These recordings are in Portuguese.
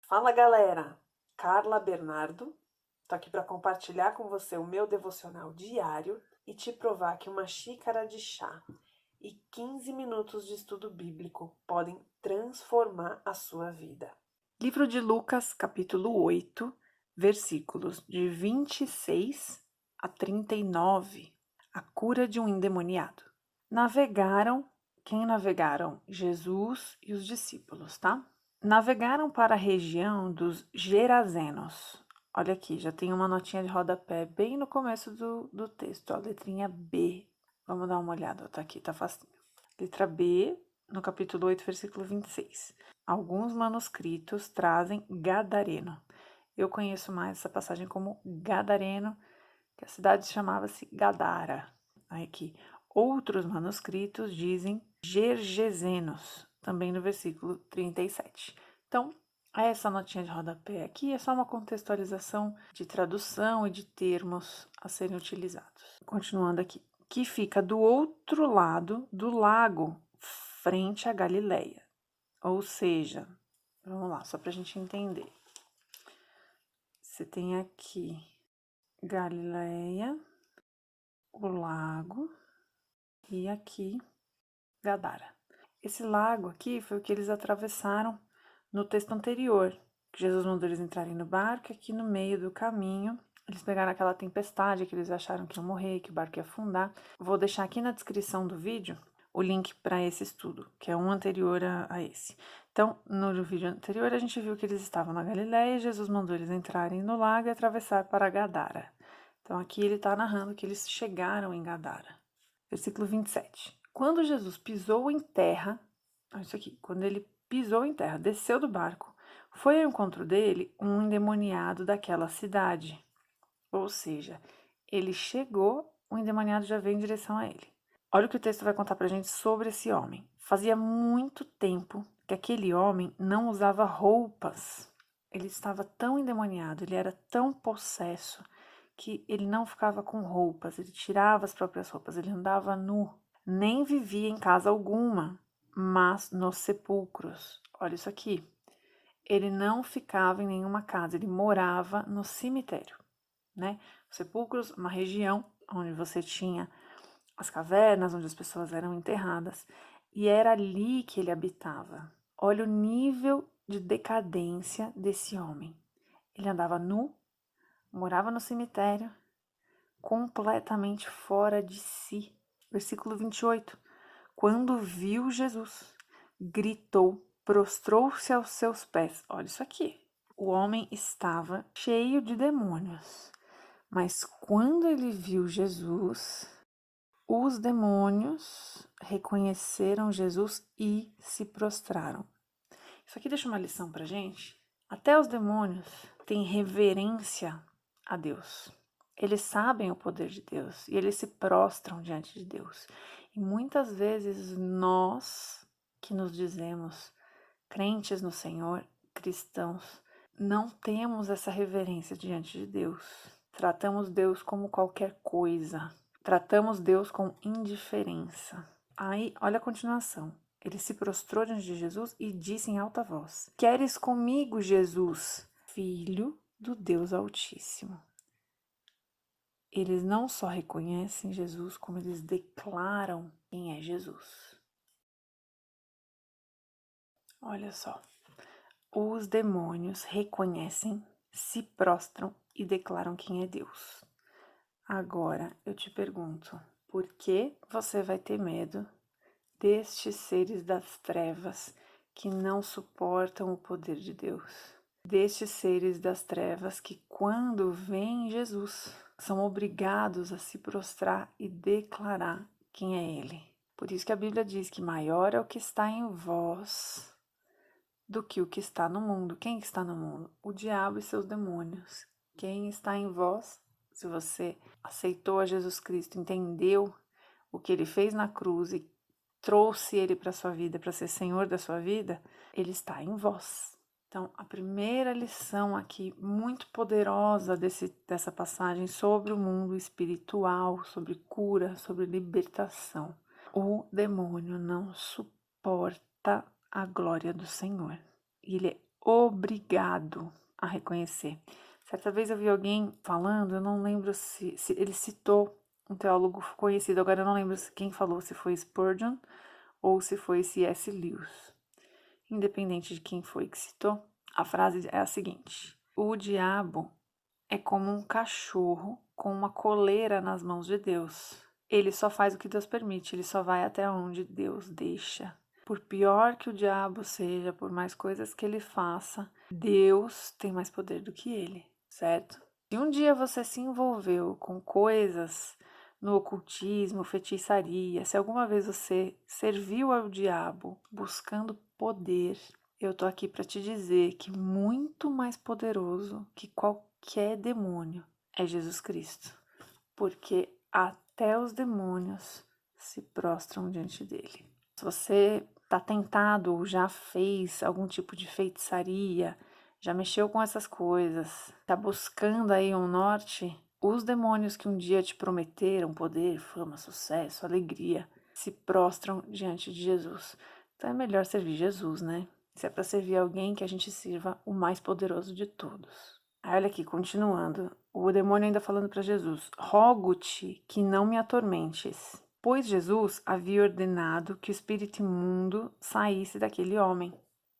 Fala galera, Carla Bernardo, tô aqui para compartilhar com você o meu devocional diário e te provar que uma xícara de chá e 15 minutos de estudo bíblico podem transformar a sua vida. Livro de Lucas, capítulo 8, versículos de 26 a 39. A cura de um endemoniado. Quem navegaram? Jesus e os discípulos, tá? Navegaram para a região dos Gerazenos. Olha aqui, já tem uma notinha de rodapé bem no começo do texto, a letrinha B. Vamos dar uma olhada, tá aqui, tá facinho. Letra B, no capítulo 8, versículo 26. Alguns manuscritos trazem Gadareno. Eu conheço mais essa passagem como Gadareno, que a cidade chamava-se Gadara. Aqui. Outros manuscritos dizem Gergesenos, também no versículo 37. Então, essa notinha de rodapé aqui é só uma contextualização de tradução e de termos a serem utilizados. Continuando aqui. Que fica do outro lado do lago, frente à Galileia. Ou seja, vamos lá, só para a gente entender. Você tem aqui Galileia, o lago, e aqui Gadara. Esse lago aqui foi o que eles atravessaram no texto anterior, que Jesus mandou eles entrarem no barco, aqui no meio do caminho eles pegaram aquela tempestade que eles acharam que iam morrer, que o barco ia afundar. Vou deixar aqui na descrição do vídeo o link para esse estudo, que é um anterior a esse. Então, no vídeo anterior a gente viu que eles estavam na Galileia e Jesus mandou eles entrarem no lago e atravessar para Gadara. Então aqui ele está narrando que eles chegaram em Gadara. Versículo 27. Quando Jesus pisou em terra, olha isso aqui, quando ele pisou em terra, desceu do barco, foi ao encontro dele um endemoniado daquela cidade. Ou seja, ele chegou, o endemoniado já veio em direção a ele. Olha o que o texto vai contar pra gente sobre esse homem. Fazia muito tempo que aquele homem não usava roupas. Ele estava tão endemoniado, ele era tão possesso, que ele não ficava com roupas, ele tirava as próprias roupas, ele andava nu, nem vivia em casa alguma, mas nos sepulcros. Olha isso aqui. Ele não ficava em nenhuma casa, ele morava no cemitério, né? Os sepulcros, uma região onde você tinha as cavernas, onde as pessoas eram enterradas, e era ali que ele habitava. Olha o nível de decadência desse homem. Ele andava nu, morava no cemitério, completamente fora de si. Versículo 28. Quando viu Jesus, gritou, prostrou-se aos seus pés. Olha isso aqui. O homem estava cheio de demônios, mas quando ele viu Jesus, os demônios reconheceram Jesus e se prostraram. Isso aqui deixa uma lição pra gente. Até os demônios têm reverência a Deus. Eles sabem o poder de Deus e eles se prostram diante de Deus. E muitas vezes nós, que nos dizemos crentes no Senhor, cristãos, não temos essa reverência diante de Deus. Tratamos Deus como qualquer coisa. Tratamos Deus com indiferença. Aí, olha a continuação. Ele se prostrou diante de Jesus e disse em alta voz: Queres comigo, Jesus, Filho do Deus Altíssimo? Eles não só reconhecem Jesus, como eles declaram quem é Jesus. Olha só. Os demônios reconhecem, se prostram e declaram quem é Deus. Agora, eu te pergunto, por que você vai ter medo destes seres das trevas que não suportam o poder de Deus? Destes seres das trevas que, quando veem Jesus, são obrigados a se prostrar e declarar quem é Ele. Por isso que a Bíblia diz que maior é o que está em vós do que o que está no mundo. Quem está no mundo? O diabo e seus demônios. Quem está em vós, se você aceitou a Jesus Cristo, entendeu o que ele fez na cruz e trouxe ele para a sua vida, para ser Senhor da sua vida, ele está em vós. Então, a primeira lição aqui, muito poderosa dessa passagem sobre o mundo espiritual, sobre cura, sobre libertação. O demônio não suporta a glória do Senhor. Ele é obrigado a reconhecer. Certa vez eu vi alguém falando, eu não lembro se ele citou um teólogo conhecido, agora eu não lembro quem falou, se foi Spurgeon ou se foi C.S. Lewis. Independente de quem foi que citou, a frase é a seguinte: o diabo é como um cachorro com uma coleira nas mãos de Deus. Ele só faz o que Deus permite, ele só vai até onde Deus deixa. Por pior que o diabo seja, por mais coisas que ele faça, Deus tem mais poder do que ele, certo? Se um dia você se envolveu com coisas no ocultismo, feitiçaria, se alguma vez você serviu ao diabo buscando poder, eu tô aqui para te dizer que muito mais poderoso que qualquer demônio é Jesus Cristo, porque até os demônios se prostram diante dele. Se você está tentado ou já fez algum tipo de feitiçaria, já mexeu com essas coisas, está buscando aí um norte, os demônios que um dia te prometeram poder, fama, sucesso, alegria, se prostram diante de Jesus. Então é melhor servir Jesus, né? Se é para servir alguém, que a gente sirva o mais poderoso de todos. Aí olha aqui, continuando, o demônio ainda falando para Jesus: rogo-te que não me atormentes. Pois Jesus havia ordenado que o espírito imundo saísse daquele homem.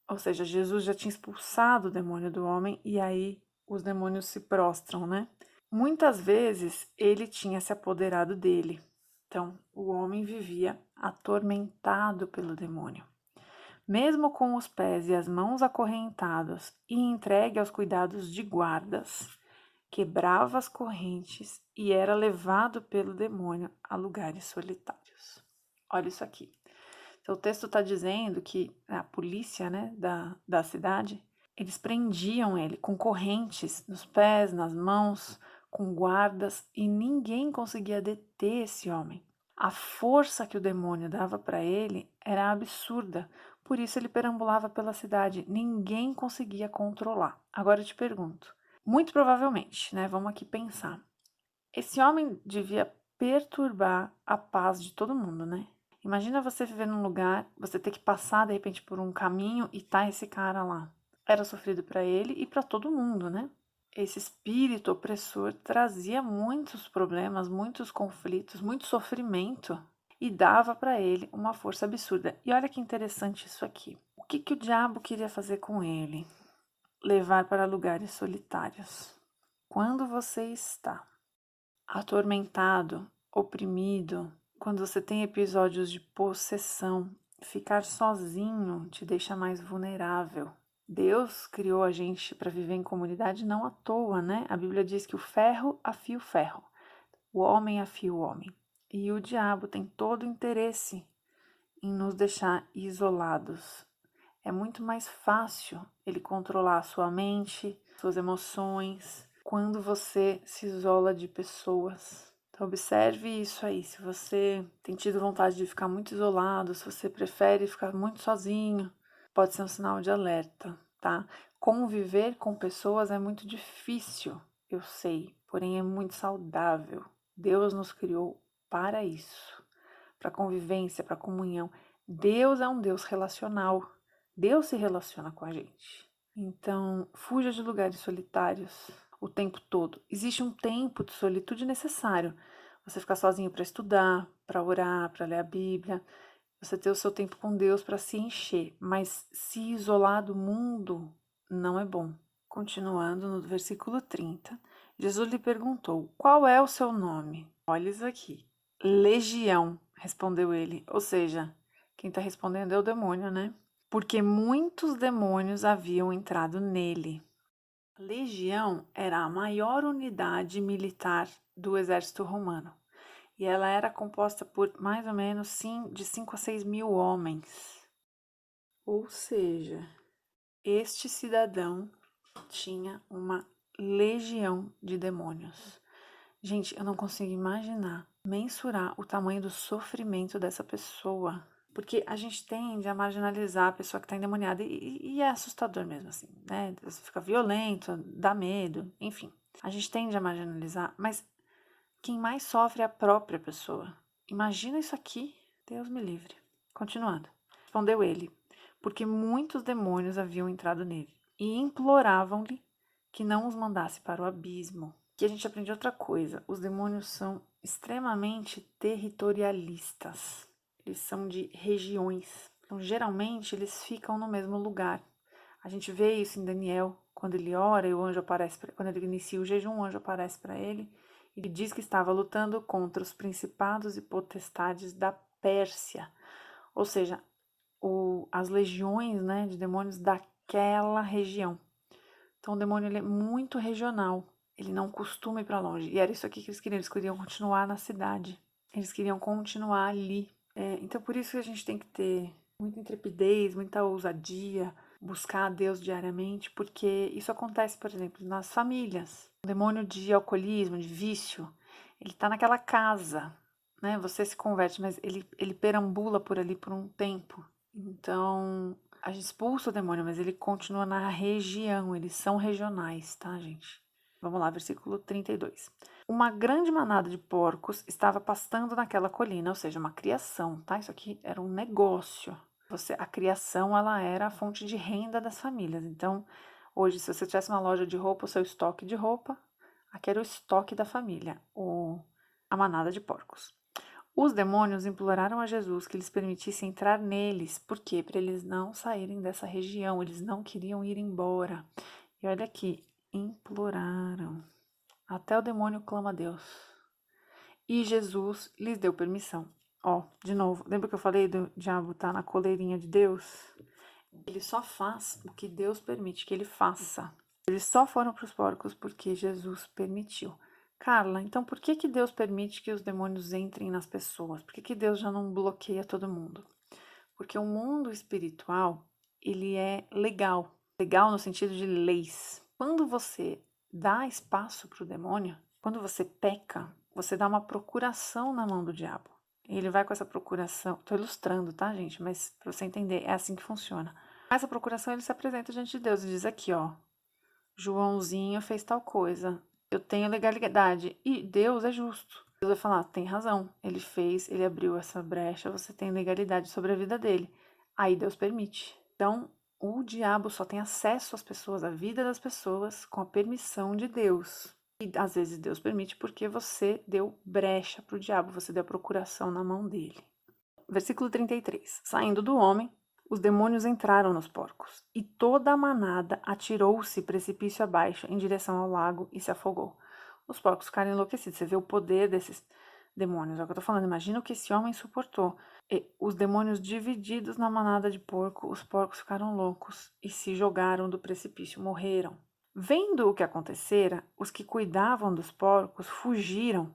Ou seja, Jesus já tinha expulsado o demônio do homem e aí os demônios se prostram, né? Muitas vezes ele tinha se apoderado dele. Então, o homem vivia atormentado pelo demônio. Mesmo com os pés e as mãos acorrentados e entregue aos cuidados de guardas, quebrava as correntes e era levado pelo demônio a lugares solitários. Olha isso aqui. Então, o texto está dizendo que a polícia, né, da cidade, eles prendiam ele com correntes nos pés, nas mãos, com guardas, e ninguém conseguia deter esse homem. A força que o demônio dava para ele era absurda, por isso ele perambulava pela cidade, ninguém conseguia controlar. Agora eu te pergunto, muito provavelmente, né? Vamos aqui pensar. Esse homem devia perturbar a paz de todo mundo, né? Imagina você viver num lugar, você ter que passar de repente por um caminho e tá esse cara lá. Era sofrido para ele e para todo mundo, né? Esse espírito opressor trazia muitos problemas, muitos conflitos, muito sofrimento e dava para ele uma força absurda. E olha que interessante isso aqui. O que o diabo queria fazer com ele? Levar para lugares solitários. Quando você está atormentado, oprimido, quando você tem episódios de possessão, ficar sozinho te deixa mais vulnerável. Deus criou a gente para viver em comunidade não à toa, né? A Bíblia diz que o ferro afia o ferro, o homem afia o homem. E o diabo tem todo o interesse em nos deixar isolados. É muito mais fácil ele controlar a sua mente, suas emoções, quando você se isola de pessoas. Então, observe isso aí. Se você tem tido vontade de ficar muito isolado, se você prefere ficar muito sozinho, pode ser um sinal de alerta, tá? Conviver com pessoas é muito difícil, eu sei, porém é muito saudável. Deus nos criou para isso, para convivência, para comunhão. Deus é um Deus relacional. Deus se relaciona com a gente. Então, fuja de lugares solitários o tempo todo. Existe um tempo de solitude necessário. Você ficar sozinho para estudar, para orar, para ler a Bíblia. Você ter o seu tempo com Deus para se encher. Mas se isolar do mundo não é bom. Continuando no versículo 30, Jesus lhe perguntou: qual é o seu nome? Olha isso aqui. Legião, respondeu ele. Ou seja, quem está respondendo é o demônio, né? Porque muitos demônios haviam entrado nele. A legião era a maior unidade militar do exército romano. E ela era composta por mais ou menos de 5 a 6 mil homens. Ou seja, este cidadão tinha uma legião de demônios. Gente, eu não consigo imaginar, mensurar o tamanho do sofrimento dessa pessoa. Porque a gente tende a marginalizar a pessoa que está endemoniada e é assustador mesmo, assim, né? Você fica violento, dá medo, enfim. A gente tende a marginalizar, mas quem mais sofre é a própria pessoa. Imagina isso aqui, Deus me livre. Continuando. Respondeu ele, porque muitos demônios haviam entrado nele. e imploravam-lhe que não os mandasse para o abismo. Aqui a gente aprende outra coisa: os demônios são extremamente territorialistas, eles são de regiões. Então, geralmente, eles ficam no mesmo lugar. A gente vê isso em Daniel, quando ele ora e o anjo aparece, quando ele inicia o jejum, o anjo aparece para ele e ele diz que estava lutando contra os principados e potestades da Pérsia, ou seja, as legiões, né, de demônios daquela região. Então, o demônio ele é muito regional, ele não costuma ir para longe. E era isso aqui que eles queriam continuar na cidade, eles queriam continuar ali. Então, por isso que a gente tem que ter muita intrepidez, muita ousadia, buscar a Deus diariamente, porque isso acontece, por exemplo, nas famílias. O demônio de alcoolismo, de vício, ele está naquela casa, né? Você se converte, mas ele perambula por ali por um tempo. Então, a gente expulsa o demônio, mas ele continua na região, eles são regionais, tá, gente? Vamos lá, versículo 32. Uma grande manada de porcos estava pastando naquela colina, ou seja, uma criação, tá? Isso aqui era um negócio. A criação, ela era a fonte de renda das famílias. Então, hoje, se você tivesse uma loja de roupa, o seu estoque de roupa, aqui era o estoque da família, a manada de porcos. Os demônios imploraram a Jesus que lhes permitisse entrar neles, por quê? Para eles não saírem dessa região, eles não queriam ir embora. E olha aqui, imploraram. Até o demônio clama a Deus. E Jesus lhes deu permissão. Ó, de novo, lembra que eu falei do diabo estar na coleirinha de Deus? Ele só faz o que Deus permite que ele faça. Eles só foram para os porcos porque Jesus permitiu. Carla, então por que que Deus permite que os demônios entrem nas pessoas? Por que que Deus já não bloqueia todo mundo? Porque o mundo espiritual, ele é legal. Legal no sentido de leis. Quando você dá espaço para o demônio, quando você peca, você dá uma procuração na mão do diabo. Ele vai com essa procuração, estou ilustrando, tá, gente? Mas para você entender, é assim que funciona. Com essa procuração, ele se apresenta diante de Deus e diz aqui, ó, Joãozinho fez tal coisa, eu tenho legalidade. E Deus é justo. Deus vai falar, tem razão, ele fez, ele abriu essa brecha, você tem legalidade sobre a vida dele. Aí Deus permite. Então, o diabo só tem acesso às pessoas, à vida das pessoas, com a permissão de Deus. E às vezes Deus permite porque você deu brecha para o diabo, você deu a procuração na mão dele. Versículo 33. Saindo do homem, os demônios entraram nos porcos, e toda a manada atirou-se precipício abaixo em direção ao lago e se afogou. Os porcos ficaram enlouquecidos. Você vê o poder desses demônios. É o que eu tô falando. Imagina o que esse homem suportou. E os demônios divididos na manada de porco, os porcos ficaram loucos e se jogaram do precipício, morreram. Vendo o que acontecera, os que cuidavam dos porcos fugiram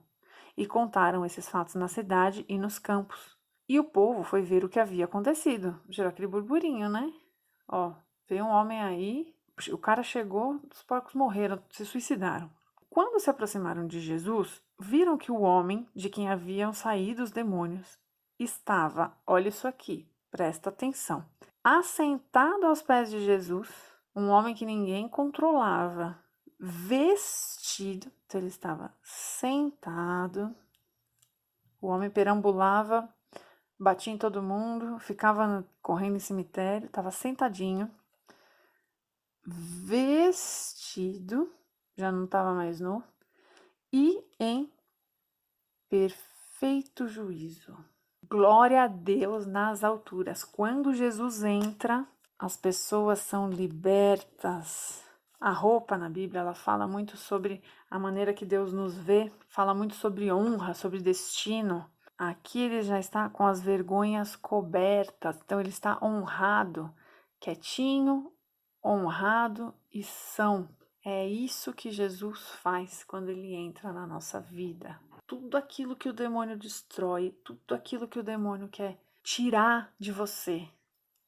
e contaram esses fatos na cidade e nos campos. E o povo foi ver o que havia acontecido. Gerou aquele burburinho, né? Ó, veio um homem aí, o cara chegou, os porcos morreram, se suicidaram. Quando se aproximaram de Jesus, viram que o homem de quem haviam saído os demônios estava, olha isso aqui, presta atenção, assentado aos pés de Jesus, um homem que ninguém controlava, vestido, então ele estava sentado, o homem perambulava, batia em todo mundo, ficava correndo em cemitério, estava sentadinho, vestido, já não estava mais nu, e em perfeito juízo. Glória a Deus nas alturas. Quando Jesus entra, as pessoas são libertas. A roupa na Bíblia, ela fala muito sobre a maneira que Deus nos vê, fala muito sobre honra, sobre destino. Aqui ele já está com as vergonhas cobertas, então ele está honrado, quietinho, honrado e são. É isso que Jesus faz quando ele entra na nossa vida. Tudo aquilo que o demônio destrói, tudo aquilo que o demônio quer tirar de você,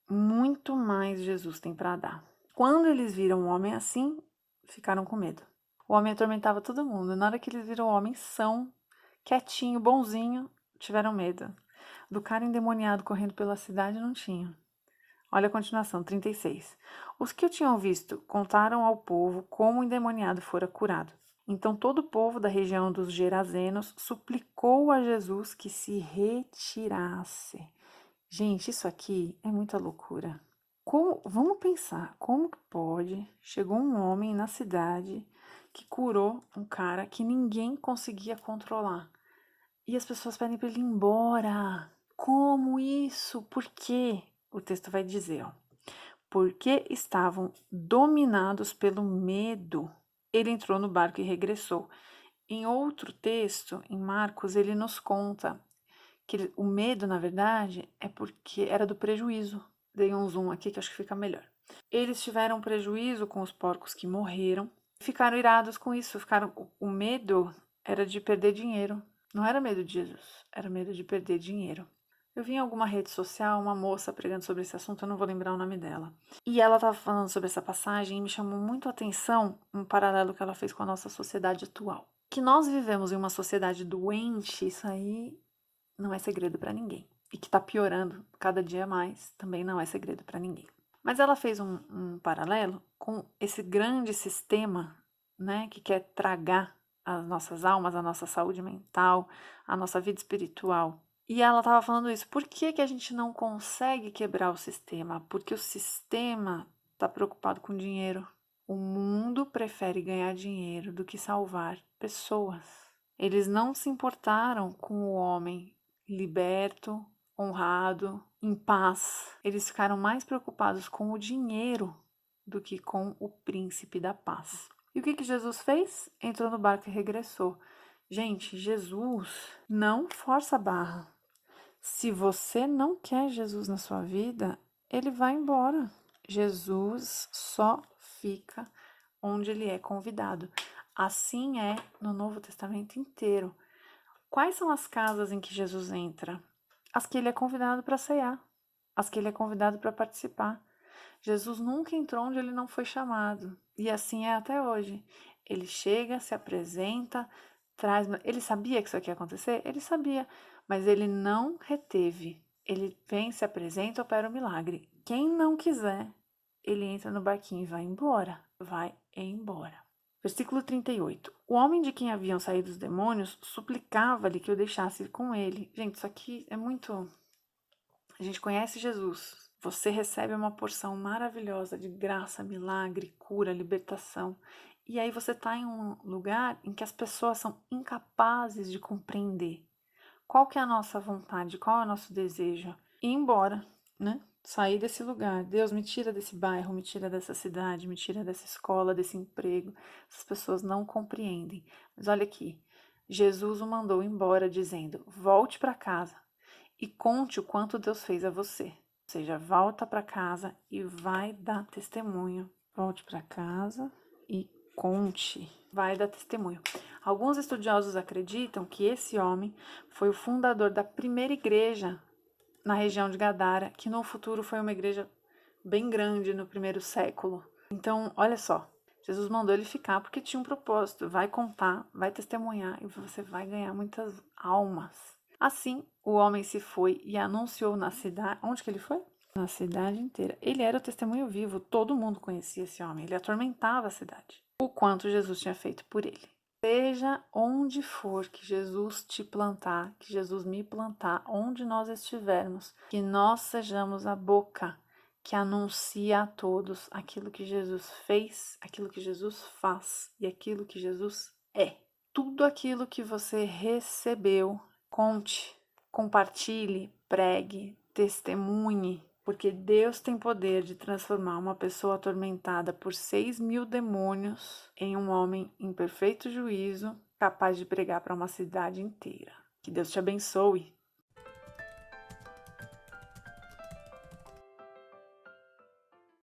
muito mais Jesus tem para dar. Quando eles viram um homem assim, ficaram com medo. O homem atormentava todo mundo. Na hora que eles viram o homem são, quietinho, bonzinho, tiveram medo. Do cara endemoniado correndo pela cidade não tinham. Olha a continuação, 36. Os que o tinham visto contaram ao povo como o endemoniado fora curado. Então todo o povo da região dos Gerazenos suplicou a Jesus que se retirasse. Gente, isso aqui é muita loucura. Vamos pensar, como que pode? Chegou um homem na cidade que curou um cara que ninguém conseguia controlar. E as pessoas pedem para ele ir embora. Como isso? Por quê? O texto vai dizer, ó. Porque estavam dominados pelo medo. Ele entrou no barco e regressou. Em outro texto, em Marcos, ele nos conta que o medo, na verdade, é porque era do prejuízo. Dei um zoom aqui que acho que fica melhor. Eles tiveram prejuízo com os porcos que morreram, ficaram irados com isso, o medo era de perder dinheiro. Não era medo de Jesus, era medo de perder dinheiro. Eu vi em alguma rede social uma moça pregando sobre esse assunto, eu não vou lembrar o nome dela. E ela estava falando sobre essa passagem e me chamou muito a atenção um paralelo que ela fez com a nossa sociedade atual. Que nós vivemos em uma sociedade doente, isso aí não é segredo para ninguém. E que está piorando cada dia mais, também não é segredo para ninguém. Mas ela fez um paralelo com esse grande sistema, né, que quer tragar as nossas almas, a nossa saúde mental, a nossa vida espiritual. E ela estava falando isso. Por que, que a gente não consegue quebrar o sistema? Porque o sistema está preocupado com dinheiro. O mundo prefere ganhar dinheiro do que salvar pessoas. Eles não se importaram com o homem liberto, honrado, em paz. Eles ficaram mais preocupados com o dinheiro do que com o príncipe da paz. E o que Jesus fez? Entrou no barco e regressou. Gente, Jesus não força a barra. Se você não quer Jesus na sua vida, ele vai embora. Jesus só fica onde ele é convidado. Assim é no Novo Testamento inteiro. Quais são as casas em que Jesus entra? As que ele é convidado para ceiar, as que ele é convidado para participar. Jesus nunca entrou onde ele não foi chamado. E assim é até hoje. Ele chega, se apresenta, traz. Ele sabia que isso aqui ia acontecer? Ele sabia, mas ele não reteve. Ele vem, se apresenta, opera o milagre. Quem não quiser, ele entra no barquinho e vai embora. Vai embora. Versículo 38. O homem de quem haviam saído os demônios suplicava-lhe que o deixasse ir com ele. Gente, isso aqui é muito. A gente conhece Jesus. Você recebe uma porção maravilhosa de graça, milagre, cura, libertação. E aí você está em um lugar em que as pessoas são incapazes de compreender qual que é a nossa vontade, qual é o nosso desejo. Ir embora, né? Sair desse lugar. Deus, me tira desse bairro, me tira dessa cidade, me tira dessa escola, desse emprego. Essas pessoas não compreendem. Mas olha aqui, Jesus o mandou embora dizendo: volte para casa e conte o quanto Deus fez a você. Ou seja, volta para casa e vai dar testemunho. Volte para casa e conte. Vai dar testemunho. Alguns estudiosos acreditam que esse homem foi o fundador da primeira igreja na região de Gadara, que no futuro foi uma igreja bem grande no primeiro século. Então, olha só, Jesus mandou ele ficar porque tinha um propósito, vai contar, vai testemunhar e você vai ganhar muitas almas. Assim, o homem se foi e anunciou na cidade. Onde que ele foi? Na cidade inteira. Ele era o testemunho vivo, todo mundo conhecia esse homem, ele atormentava a cidade. O quanto Jesus tinha feito por ele. Seja onde for que Jesus te plantar, que Jesus me plantar, onde nós estivermos, que nós sejamos a boca que anuncia a todos aquilo que Jesus fez, aquilo que Jesus faz e aquilo que Jesus é. Tudo aquilo que você recebeu, conte, compartilhe, pregue, testemunhe, porque Deus tem poder de transformar uma pessoa atormentada por 6.000 demônios em um homem em perfeito juízo, capaz de pregar para uma cidade inteira. Que Deus te abençoe.